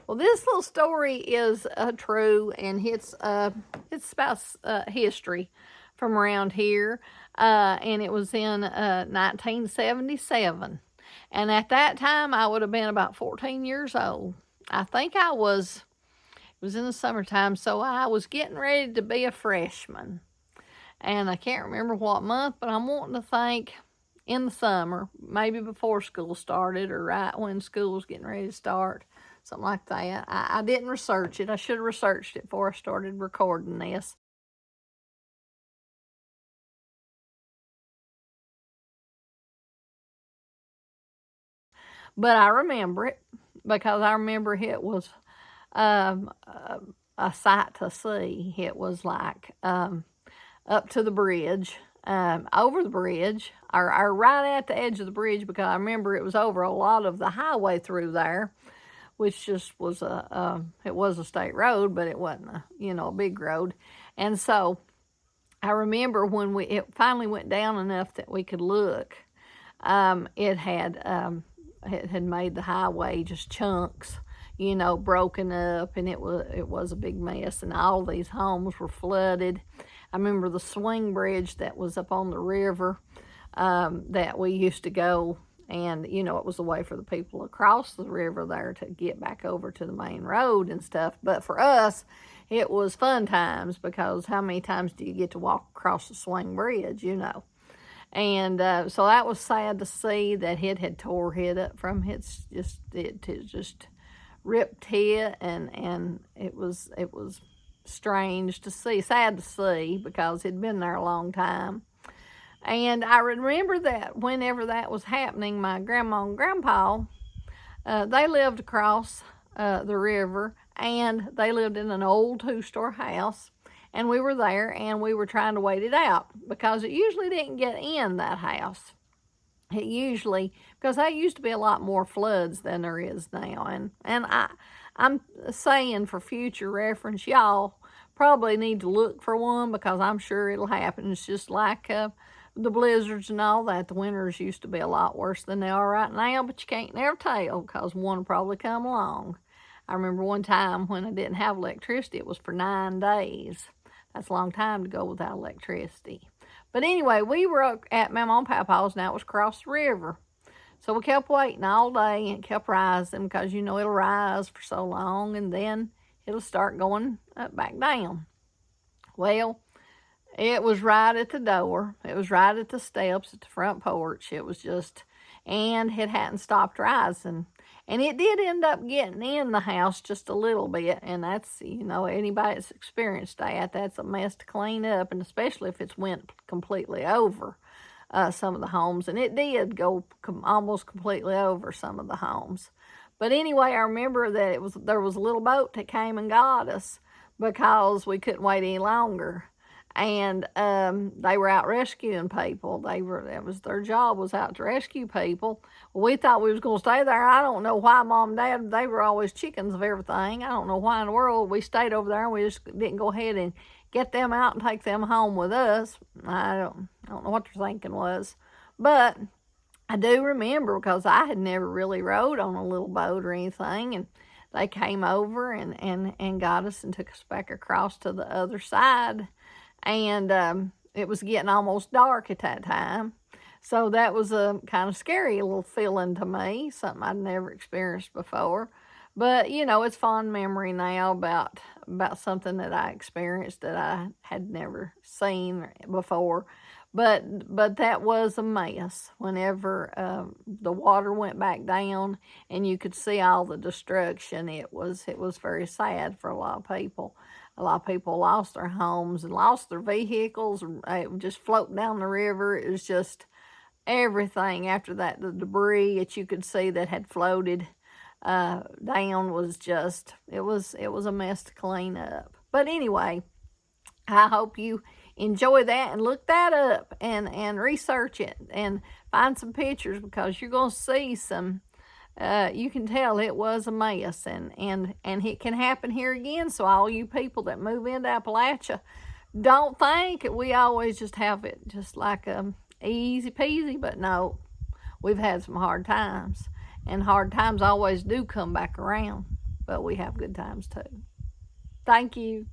Well, this little story is true, and it's about history from around here, and it was in 1977. And at that time, I would have been about 14 years old. I think I was. It was in the summertime, so I was getting ready to be a freshman, and I can't remember what month, but I'm wanting to think in the summer, maybe before school started or right when school was getting ready to start, something like that. I didn't research it. I should have researched it before I started recording this. But I remember it because I remember it was a sight to see. It was like up to the bridge, over the bridge, or right at the edge of the bridge, because I remember it was over a lot of the highway through there, which just was it was a state road, but it wasn't a big road. And so I remember when it finally went down enough that we could look. It had made the highway just chunks, broken up, and it was a big mess, and all these homes were flooded. I remember the swing bridge that was up on the river, that we used to go, and it was a way for the people across the river there to get back over to the main road and stuff. But for us, it was fun times, because how many times do you get to walk across the swing bridge? And so that was sad to see that it had tore it up from it just ripped it, and it was strange to see, sad to see, because it'd been there a long time. And I remember that whenever that was happening, my grandma and grandpa, they lived across the river, and they lived in an old two-story house. And we were there, and we were trying to wait it out, because it usually didn't get in that house. It usually, because there used to be a lot more floods than there is now. I'm saying, for future reference, y'all probably need to look for one, because I'm sure it'll happen. It's just like the blizzards and all that. The winters used to be a lot worse than they are right now, but you can't never tell, because one will probably come along. I remember one time when I didn't have electricity, it was for 9 days. That's a long time to go without electricity. But anyway, we were at my mom and papa's, and that was across the river. So we kept waiting all day, and it kept rising, because it'll rise for so long, and then it'll start going back down. Well, it was right at the door. It was right at the steps at the front porch. It was just, and it hadn't stopped rising. And it did end up getting in the house just a little bit. And that's, anybody that's experienced that's a mess to clean up. And especially if it's went completely over some of the homes. And it did go almost completely over some of the homes. But anyway, I remember that there was a little boat that came and got us, because we couldn't wait any longer. And they were out rescuing people. That was their job, was out to rescue people. Well, we thought we was going to stay there. I don't know why Mom and Dad, they were always chickens of everything. I don't know why in the world we stayed over there, and we just didn't go ahead and get them out and take them home with us. I don't know what their thinking was. But I do remember, because I had never really rode on a little boat or anything, and they came over and got us and took us back across to the other side. And it was getting almost dark at that time. So that was a kind of scary little feeling to me, something I'd never experienced before. But, it's fond memory now about something that I experienced that I had never seen before. But that was a mess whenever the water went back down and you could see all the destruction. It was very sad for a lot of people. A lot of people lost their homes and lost their vehicles. Just floating down the river. It was just everything after that. The debris that you could see that had floated down was just, it was a mess to clean up. But anyway, I hope you enjoy that and look that up and research it and find some pictures, because you're going to see some. You can tell it was a mess, and it can happen here again. So all you people that move into Appalachia, don't think we always just have it just like easy peasy, but no, we've had some hard times, and hard times always do come back around. But but we have good times too. Thank you.